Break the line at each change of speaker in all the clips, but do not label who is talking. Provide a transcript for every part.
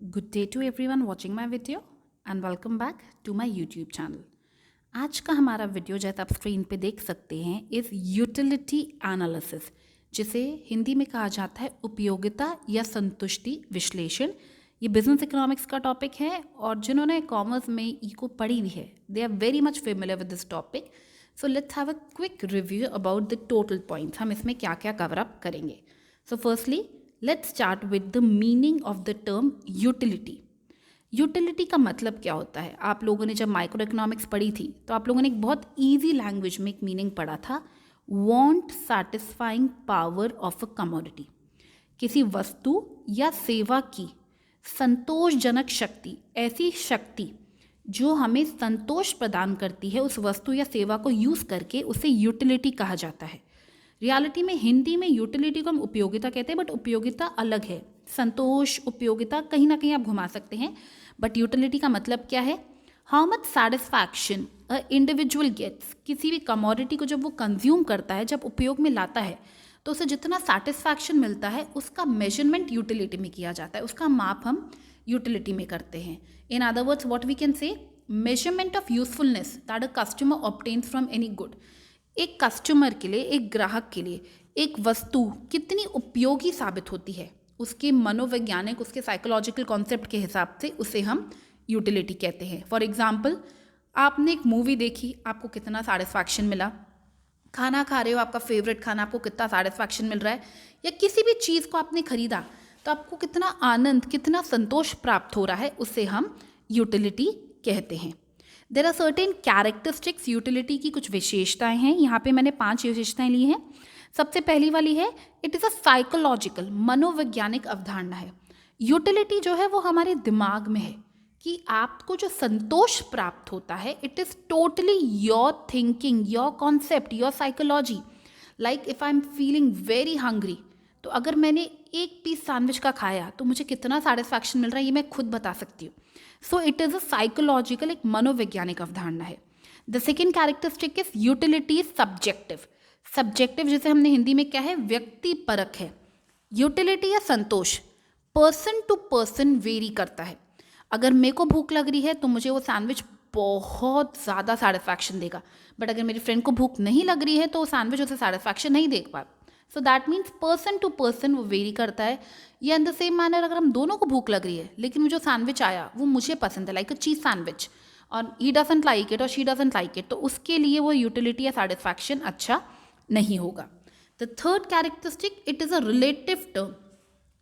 Good day to everyone watching my video and welcome back to my YouTube channel. आज का हमारा video जैसे आप स्क्रीन पे देख सकते हैं इस यूटिलिटी एनालिसिस, जिसे हिंदी में कहा जाता है उपयोगिता या संतुष्टि विश्लेषण। ये बिजनेस इकोनॉमिक्स का टॉपिक है और जिन्होंने कॉमर्स में इको पढ़ी हुई है they are very much familiar with this topic. So let's have a quick review about the total points. हम इसमें क्या क्या कवर अप करेंगे। So firstly let's start with the meaning of the term utility. Utility का मतलब क्या होता है? आप लोगों ने जब माइक्रो इकोनॉमिक्स पढ़ी थी तो आप लोगों ने एक बहुत ईजी लैंग्वेज में एक मीनिंग पढ़ा था, want satisfying power of a commodity. किसी वस्तु या सेवा की संतोषजनक शक्ति, ऐसी शक्ति जो हमें संतोष प्रदान करती है, उस वस्तु या सेवा को यूज़ करके उसे यूटिलिटी कहा जाता है। रियलिटी में हिंदी में यूटिलिटी को हम उपयोगिता कहते हैं, बट उपयोगिता अलग है। संतोष उपयोगिता कहीं ना कहीं आप घुमा सकते हैं, बट यूटिलिटी का मतलब क्या है? How much satisfaction a individual gets. किसी भी कमोडिटी को जब वो कंज्यूम करता है, जब उपयोग में लाता है, तो उसे जितना सैटिस्फैक्शन मिलता है उसका मेजरमेंट यूटिलिटी में किया जाता है, उसका माप हम यूटिलिटी में करते हैं। In other words what we can say, measurement of usefulness that a customer obtains from any good. एक कस्टमर के लिए, एक ग्राहक के लिए एक वस्तु कितनी उपयोगी साबित होती है, उसके मनोवैज्ञानिक, उसके साइकोलॉजिकल कॉन्सेप्ट के हिसाब से उसे हम यूटिलिटी कहते हैं। फॉर एग्जाम्पल, आपने एक मूवी देखी, आपको कितना सैटिस्फैक्शन मिला। खाना खा रहे हो, आपका फेवरेट खाना, आपको कितना सैटिस्फैक्शन मिल रहा है। या किसी भी चीज़ को आपने खरीदा तो आपको कितना आनंद, कितना संतोष प्राप्त हो रहा है, उसे हम यूटिलिटी कहते हैं। There are certain characteristics, utility की कुछ विशेषताएं हैं। यहाँ पे मैंने 5 विशेषताएं ली हैं। सबसे पहली वाली है, इट इज़ अ साइकोलॉजिकल, मनोवैज्ञानिक अवधारणा है। यूटिलिटी जो है वो हमारे दिमाग में है कि आपको जो संतोष प्राप्त होता है, it is totally your thinking, your concept, your psychology. Like if I am feeling very hungry, तो अगर मैंने एक पीस सैंडविच का खाया तो मुझे कितना सेटिस्फैक्शन मिल रहा है, ये मैं खुद बता सकती हूँ। So it is a psychological, एक मनोवैज्ञानिक अवधारणा है। The second characteristic is utility is subjective. Subjective जिसे हमने हिंदी में क्या है, व्यक्ति परक है। यूटिलिटी या संतोष पर्सन टू पर्सन वेरी करता है। अगर मेरे को भूख लग रही है तो मुझे वो सैंडविच बहुत ज़्यादा सेटिस्फैक्शन देगा, बट अगर मेरी फ्रेंड को भूख नहीं लग रही है तो वो सैंडविच उसे सेटिस्फैक्शन नहीं दे पा। So that means person to person वो वेरी करता है। या इन द सेम मैनर, अगर हम दोनों को भूख लग रही है लेकिन जो सैंडविच आया वो मुझे पसंद है, लाइक अ चीज़ सैंडविच, और ही डजंट लाइक इट और शी डजंट लाइक इट, तो उसके लिए वो यूटिलिटी या सेटिस्फैक्शन अच्छा नहीं होगा। The third characteristic, it is a relative term.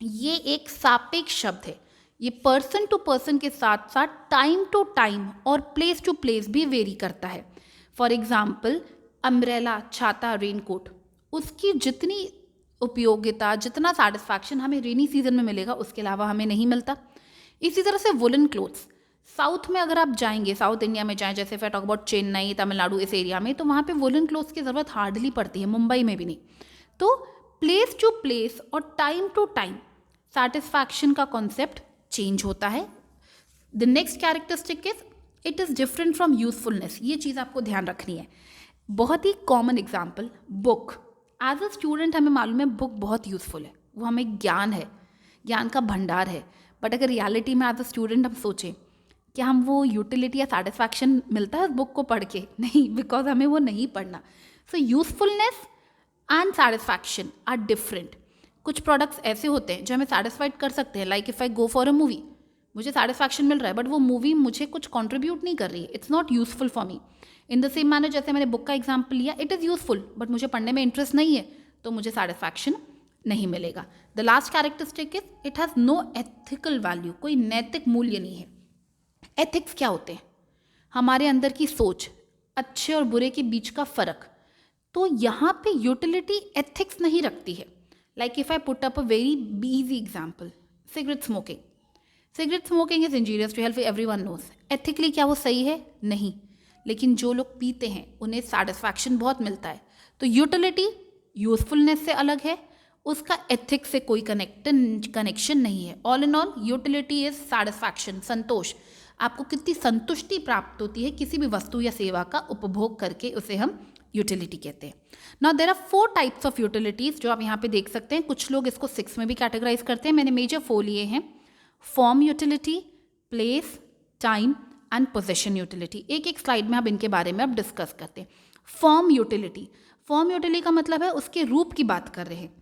ये एक सापेक्ष शब्द है। ये पर्सन टू पर्सन के साथ साथ टाइम टू टाइम और प्लेस टू प्लेस भी वेरी करता है। फॉर एग्जाम्पल, अम्ब्रेला, छाता, रेनकोट, उसकी जितनी उपयोगिता, जितना सैटिस्फैक्शन हमें रेनी सीजन में मिलेगा उसके अलावा हमें नहीं मिलता। इसी तरह से वुलन क्लोथ्स, साउथ में अगर आप जाएंगे, साउथ इंडिया में जाएं, जैसे फिर टॉक अबाउट चेन्नई, तमिलनाडु, इस एरिया में, तो वहाँ पे वुलन क्लोथ्स की ज़रूरत हार्डली पड़ती है, मुंबई में भी नहीं। तो प्लेस टू प्लेस और टाइम टू टाइम सैटिस्फैक्शन का कॉन्सेप्ट चेंज होता है। The next characteristic is, it is different from usefulness. ये चीज़ आपको ध्यान रखनी है। बहुत ही common example, book. As a student हमें मालूम है बुक बहुत यूज़फुल है, वो हमें ज्ञान है, ज्ञान का भंडार है। बट अगर रियलिटी में एज अ स्टूडेंट हम सोचें कि हम वो यूटिलिटी या सेटिस्फैक्शन मिलता है उस बुक को पढ़ के, नहीं, बिकॉज हमें वो नहीं पढ़ना। So usefulness and satisfaction are different. कुछ प्रोडक्ट्स ऐसे होते हैं जो हमें सेटिस्फाइड कर सकते हैं, like if I go for a movie, मुझे सेटिस्फैक्शन मिल रहा है बट वो मूवी मुझे कुछ कंट्रीब्यूट नहीं कर रही है, it's not useful for me. In the same manner, जैसे मैंने बुक का एग्जाम्पल लिया, इट इज़ यूजफुल बट मुझे पढ़ने में इंटरेस्ट नहीं है तो मुझे सेटिस्फैक्शन नहीं मिलेगा। The last characteristic is, it has no ethical value. कोई नैतिक मूल्य नहीं है। एथिक्स क्या होते हैं? हमारे अंदर की सोच, अच्छे और बुरे के बीच का फ़र्क। तो यहाँ पे यूटिलिटी एथिक्स नहीं रखती है। Like if I put up a very easy example, cigarette smoking. Cigarette smoking is injurious to health, everyone knows. Ethically क्या वो सही है? नहीं। लेकिन जो लोग पीते हैं उन्हें सेटिस्फैक्शन बहुत मिलता है। तो यूटिलिटी यूजफुलनेस से अलग है, उसका एथिक्स से कोई कनेक्शन नहीं है। All in all, utility is satisfaction, संतोष। आपको कितनी संतुष्टि प्राप्त होती है किसी भी वस्तु या सेवा का उपभोग करके, उसे हम यूटिलिटी कहते हैं। Now there are 4 types of utilities जो आप यहाँ पे देख सकते हैं। कुछ लोग इसको 6 में भी कैटेगराइज करते हैं, मैंने मेजर 4 लिए हैं। Form utility, place, time and position utility. एक एक स्लाइड में अब इनके बारे में अब डिस्कस करते हैं। फॉर्म यूटिलिटी, फॉर्म यूटिलिटी का मतलब है उसके रूप की बात कर रहे हैं।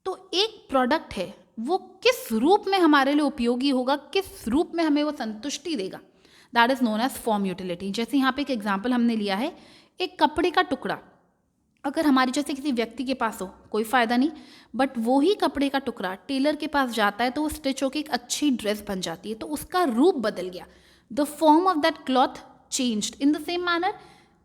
तो एक प्रोडक्ट है वो किस रूप में हमारे लिए उपयोगी होगा, किस रूप में हमें वो संतुष्टि देगा, that is known as form utility. जैसे यहाँ पे एक एग्जाम्पल हमने लिया है, एक कपड़े का टुकड़ा अगर हमारे जैसे किसी व्यक्ति के पास हो कोई फ़ायदा नहीं, बट वो ही कपड़े का टुकड़ा टेलर के पास जाता है तो वो स्टिच होकर एक अच्छी ड्रेस बन जाती है, तो उसका रूप बदल गया, the form of that cloth changed. In the same manner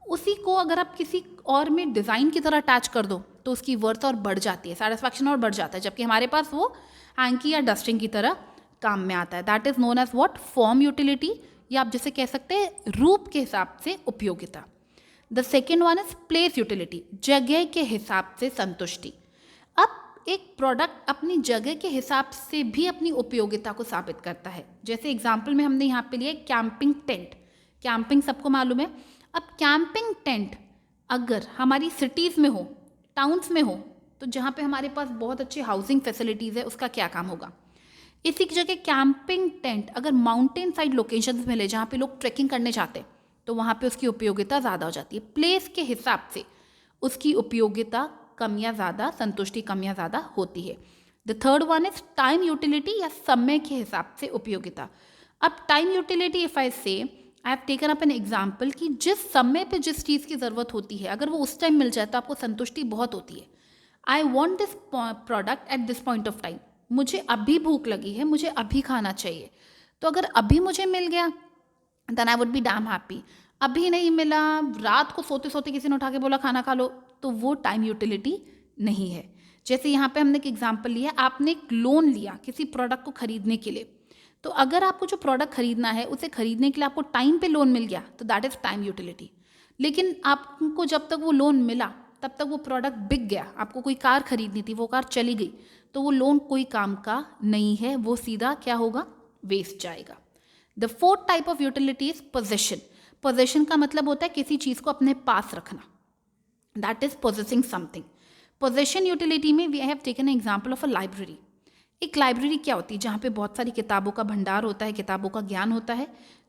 उसी को अगर आप किसी और में डिज़ाइन की तरह अटैच कर दो तो उसकी वर्थ और बढ़ जाती है, सेटिस्फैक्शन और बढ़ जाता है, जबकि हमारे पास वो हैंकी या डस्टिंग की तरह काम में आता है। That is known as what, form utility, या आप जिसे कह सकते हैं रूप के हिसाब से उपयोगिता। The second one is place utility, जगह के हिसाब से संतुष्टि। अब एक प्रोडक्ट अपनी जगह के हिसाब से भी अपनी उपयोगिता को साबित करता है। जैसे एग्जाम्पल में हमने यहाँ पे लिया कैंपिंग टेंट। कैंपिंग सबको मालूम है। अब कैंपिंग टेंट अगर हमारी सिटीज़ में हो, टाउन्स में हो, तो जहाँ पे हमारे पास बहुत अच्छी हाउसिंग फैसिलिटीज़ है, उसका क्या काम होगा। इसी की जगह कैंपिंग टेंट अगर माउंटेन साइड लोकेशंस में ले, जहाँ पे लोग ट्रैकिंग करने जाते हैं, तो वहाँ पे उसकी उपयोगिता ज़्यादा हो जाती है। प्लेस के हिसाब से उसकी उपयोगिता कम या ज़्यादा, संतुष्टि कम या ज़्यादा होती है। The third one is time utility, या समय के हिसाब से उपयोगिता। अब टाइम यूटिलिटी, इफ़ आई से I have taken up an example कि जिस समय पे जिस चीज़ की ज़रूरत होती है अगर वो उस टाइम मिल जाए तो आपको संतुष्टि बहुत होती है। I want this product at this point of time, मुझे अभी भूख लगी है, मुझे अभी खाना चाहिए, तो अगर अभी मुझे मिल गया then I would be damn happy. अभी नहीं मिला, रात को सोते सोते किसी ने उठा के बोला खाना खा लो, तो वो टाइम यूटिलिटी नहीं है। जैसे यहाँ पे हमने एक एग्जांपल लिया, आपने एक लोन लिया किसी प्रोडक्ट को खरीदने के लिए, तो अगर आपको जो प्रोडक्ट खरीदना है उसे खरीदने के लिए आपको टाइम पे लोन मिल गया तो दैट इज़ टाइम यूटिलिटी। लेकिन आपको जब तक वो लोन मिला तब तक वो प्रोडक्ट बिक गया, आपको कोई कार खरीदनी थी, वो कार चली गई, तो वो लोन कोई काम का नहीं है, वो सीधा क्या होगा, वेस्ट जाएगा। The fourth type of utility is possession. Possession का मतलब होता है किसी चीज़ को अपने पास रखना, that is possessing something. Possession utility में we have taken example of a library. एक लाइब्रेरी क्या होती है, जहाँ पे बहुत सारी किताबों का भंडार होता है, किताबों का ज्ञान होता है।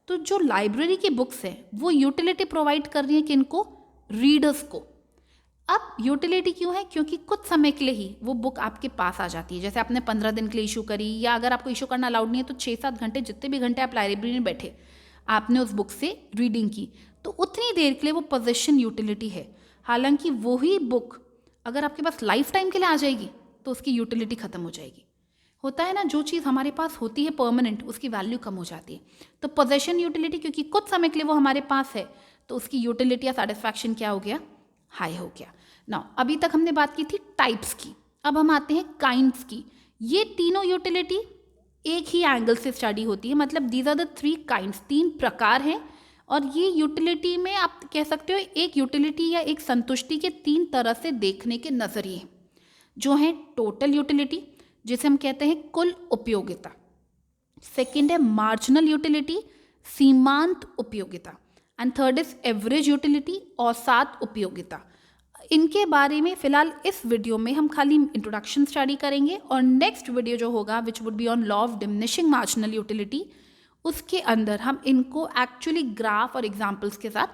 तो जो लाइब्रेरी की बुक्स है वो यूटिलिटी प्रोवाइड कर रही है किनको, रीडर्स को। अब यूटिलिटी क्यों है, क्योंकि कुछ समय के लिए ही वो बुक आपके पास आ जाती है। जैसे आपने 15 दिन के लिए इशू करी, या अगर आपको इशू करना अलाउड नहीं है तो 6-7 घंटे, जितने भी घंटे आप लाइब्रेरी में बैठे आपने उस बुक से रीडिंग की, तो उतनी देर के लिए वो पोजेशन यूटिलिटी है। हालांकि वही बुक अगर आपके पास लाइफ टाइम के लिए आ जाएगी तो उसकी यूटिलिटी खत्म हो जाएगी। होता है ना, जो चीज़ हमारे पास होती है परमानेंट, उसकी वैल्यू कम हो जाती है। तो पोजेशन यूटिलिटी क्योंकि कुछ समय के लिए वो हमारे पास है, तो उसकी यूटिलिटी या सेटिस्फैक्शन क्या हो गया, हाई हो गया। नाउ अभी तक हमने बात की थी टाइप्स की, अब हम आते हैं काइंड्स की। ये तीनों यूटिलिटी एक ही एंगल से स्टडी होती है, मतलब दीज आर द 3 काइंड्स, 3 प्रकार हैं। और ये यूटिलिटी में आप कह सकते हो एक यूटिलिटी या एक संतुष्टि के 3 तरह से देखने के नज़रिए जो हैं। टोटल यूटिलिटी, जिसे हम कहते हैं कुल उपयोगिता। सेकंड है मार्जिनल यूटिलिटी, सीमांत उपयोगिता। And third is average utility, औसत उपयोगिता। इनके बारे में फिलहाल इस वीडियो में हम खाली इंट्रोडक्शन स्टडी करेंगे, और नेक्स्ट वीडियो जो होगा which would be on law of diminishing marginal utility, उसके अंदर हम इनको एक्चुअली ग्राफ और एग्जाम्पल्स के साथ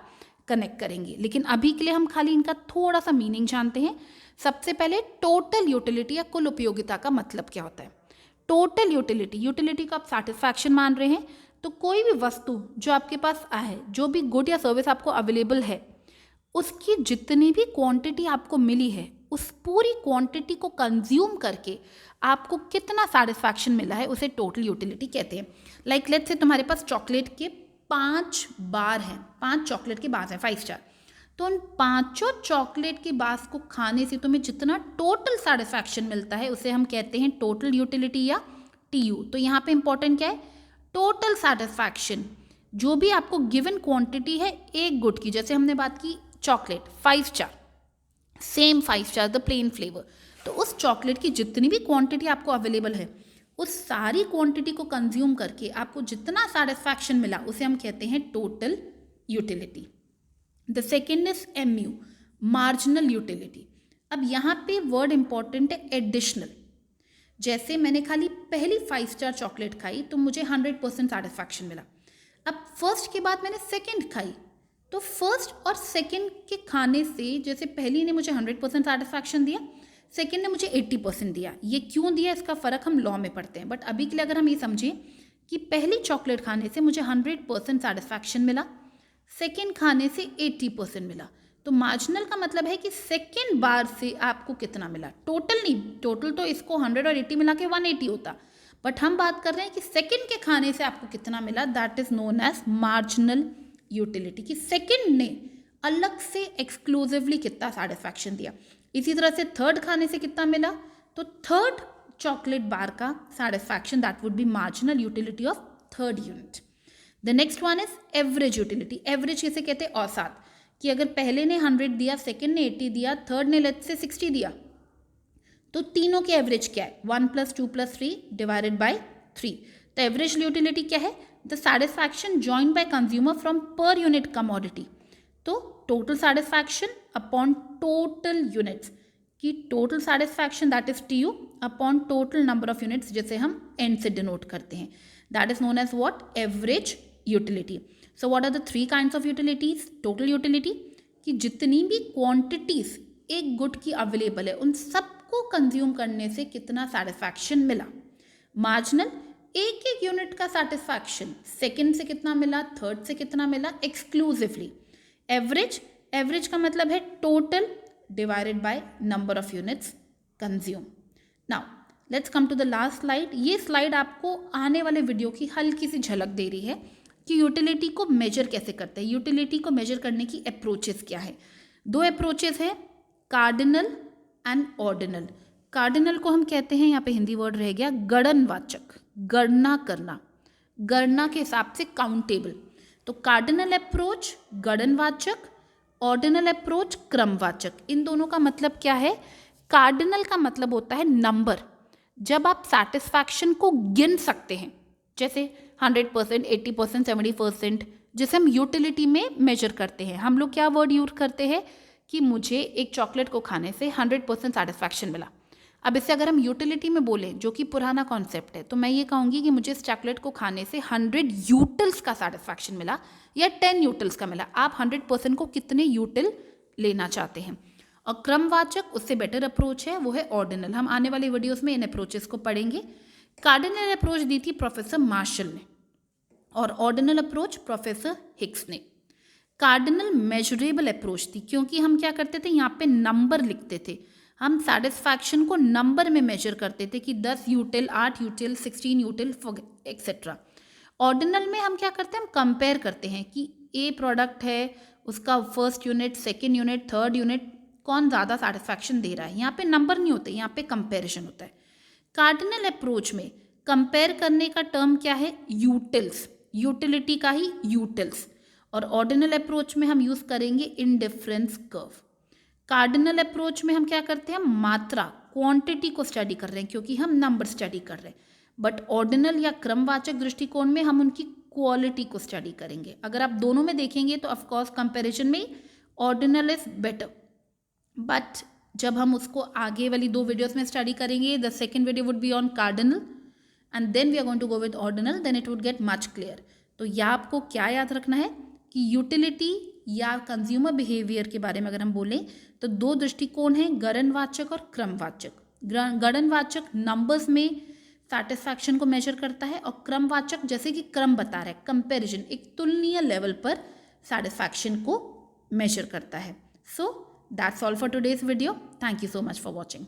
कनेक्ट करेंगे। लेकिन अभी के लिए हम खाली इनका थोड़ा सा मीनिंग जानते हैं। सबसे पहले टोटल यूटिलिटी या कुल उपयोगिता का मतलब क्या होता है। टोटल यूटिलिटी, यूटिलिटी को आप सेटिस्फैक्शन मान रहे हैं, तो कोई भी वस्तु जो आपके पास है, जो भी गुड या सर्विस आपको अवेलेबल है, उसकी जितनी भी क्वांटिटी आपको मिली है, उस पूरी क्वांटिटी को कंज्यूम करके आपको कितना सेटिस्फैक्शन मिला है, उसे टोटल यूटिलिटी कहते हैं। लाइक लेट्स से तुम्हारे पास चॉकलेट के 5 बार हैं, 5 चॉकलेट के बार हैं 5 स्टार, तो उन 5 चॉकलेट के बार को खाने से तुम्हें जितना टोटल सेटिस्फैक्शन मिलता है उसे हम कहते हैं टोटल यूटिलिटी या TU। तो यहाँ पे इंपॉर्टेंट क्या है, टोटल सेटिस्फैक्शन। जो भी आपको गिवन क्वांटिटी है एक गुड की, जैसे हमने बात की chocolate 5 star, same 5 star the plain flavour, तो उस चॉकलेट की जितनी भी क्वांटिटी आपको अवेलेबल है, उस सारी क्वांटिटी को कंज्यूम करके आपको जितना सेटिस्फैक्शन मिला उसे हम कहते हैं total utility. The second is MU, marginal utility. अब यहाँ पे वर्ड इंपॉर्टेंट है एडिशनल। जैसे मैंने खाली पहली 5 स्टार चॉकलेट खाई तो मुझे 100% सेटिस्फैक्शन मिला। अब फर्स्ट के बाद मैंने सेकंड खाई तो फर्स्ट और सेकंड के खाने से जैसे पहली ने मुझे 100% सेटिस्फैक्शन दिया, सेकंड ने मुझे 80% दिया। ये क्यों दिया इसका फ़र्क हम लॉ में पढ़ते हैं, बट अभी के लिए अगर हम ये समझें कि पहली चॉकलेट खाने से मुझे 100% सेटिस्फैक्शन मिला, सेकंड खाने से 80% मिला, तो मार्जिनल का मतलब है कि सेकंड बार से आपको कितना मिला, टोटल नहीं। टोटल तो इसको 100 और 80 मिला के 180 होता, बट हम बात कर रहे हैं कि सेकंड के खाने से आपको कितना मिला, that is known as marginal utility, कि सेकंड ने अलग से एक्सक्लूसिवली कितना सेटिस्फैक्शन दिया। इसी तरह से थर्ड खाने से कितना मिला, तो थर्ड चॉकलेट बार का satisfaction that would be marginal utility of third unit. The next one is average utility. Average किसे कहते हैं, औसत, कि अगर पहले ने 100 दिया, सेकंड ने 80 दिया, थर्ड ने लेट्स से 60 दिया, तो तीनों के एवरेज क्या है, 1 + 2 + 3 डिवाइडेड बाय 3। तो एवरेज यूटिलिटी क्या है, the satisfaction joined by consumer from per unit commodity. तो total satisfaction upon total units, कि total satisfaction that is TU upon total number of units, जिसे हम N से डिनोट करते हैं, that is known as what, average utility. So what are the 3 kinds of utilities. Total utility, कि जितनी भी quantities एक गुड की अवेलेबल है उन सबको कंज्यूम करने से कितना सेटिस्फैक्शन मिला। मार्जिनल, एक एक यूनिट का सेटिस्फैक्शन, सेकंड से कितना मिला, थर्ड से कितना मिला, एक्सक्लूसिवली। एवरेज, एवरेज का मतलब है total divided by number of units consume. Now let's come to the last slide. ये स्लाइड आपको आने वाले वीडियो की हल्की सी झलक दे रही है कि यूटिलिटी को मेजर कैसे करते हैं। यूटिलिटी को मेजर करने की अप्रोचेस क्या है, 2 अप्रोचेस है, कार्डिनल एंड ऑर्डिनल। कार्डिनल को हम कहते हैं, यहाँ पे हिंदी वर्ड रह गया, गणनवाचक, गणना करना, गणना के हिसाब से काउंटेबल। तो कार्डिनल अप्रोच गणनवाचक, ऑर्डिनल अप्रोच क्रमवाचक। इन दोनों का मतलब क्या है, कार्डिनल का मतलब होता है नंबर, जब आप सेटिस्फैक्शन को गिन सकते हैं, जैसे 100%, 80%, 70%, जिसे हम यूटिलिटी में मेजर करते हैं। हम लोग क्या वर्ड यूज करते हैं कि मुझे एक चॉकलेट को खाने से 100% सेटिस्फैक्शन मिला। अब इससे अगर हम यूटिलिटी में बोलें, जो कि पुराना कॉन्सेप्ट है, तो मैं ये कहूँगी कि मुझे इस चॉकलेट को खाने से 100 यूटिल्स का सेटिस्फैक्शन मिला या 10 यूटिल्स का मिला। आप 100% को कितने यूटिल लेना चाहते हैं। और क्रमवाचक, उससे बेटर अप्रोच है, वो है ऑर्डिनल। हम आने वाली वीडियोस में इन अप्रोचेस को पढ़ेंगे। कार्डिनल अप्रोच दी थी प्रोफेसर मार्शल ने और ऑर्डिनल अप्रोच प्रोफेसर हिक्स ने। कार्डिनल मेजरेबल अप्रोच थी, क्योंकि हम क्या करते थे, यहाँ पे नंबर लिखते थे, हम सेटिस्फैक्शन को नंबर में मेजर करते थे कि 10 यूटिल, 8 यूटिल, 16 यूटिल एक्सेट्रा। ऑर्डिनल में हम क्या करते हैं, हम कंपेयर करते हैं कि ए प्रोडक्ट है, उसका first unit, second unit, third unit कौन ज़्यादा सेटिस्फैक्शन दे रहा है। यहाँ पे नंबर नहीं होते, यहाँ पे कंपेरिजन होता है। कार्डिनल अप्रोच में कंपेयर करने का टर्म क्या है, यूटिल्स, यूटिलिटी का ही यूटिल्स। और ऑर्डिनल अप्रोच में हम यूज़ करेंगे इंडिफरेंस कर्व। कार्डिनल अप्रोच में हम क्या करते हैं, मात्रा, क्वांटिटी को स्टडी कर रहे हैं, क्योंकि हम नंबर स्टडी कर रहे हैं। बट ऑर्डिनल या क्रमवाचक दृष्टिकोण में हम उनकी क्वालिटी को स्टडी करेंगे। अगर आप दोनों में देखेंगे तो ऑफकोर्स कंपेरिजन में ऑर्डिनल इज बेटर, बट जब हम उसको आगे वाली 2 वीडियोस में स्टडी करेंगे, the second video would be on cardinal and then we are going to go with ordinal, then it would get much clear. तो यह आपको क्या याद रखना है कि यूटिलिटी या कंज्यूमर बिहेवियर के बारे में अगर हम बोलें तो 2 दृष्टिकोण हैं, गणनवाचक और क्रमवाचक। गणनवाचक नंबर्स में सेटिस्फैक्शन को मेजर करता है और क्रमवाचक जैसे कि क्रम बता रहा है, कंपैरिजन, एक तुलनीय लेवल पर सेटिस्फैक्शन को मेजर करता है। So that's all for today's video. Thank you so much for watching.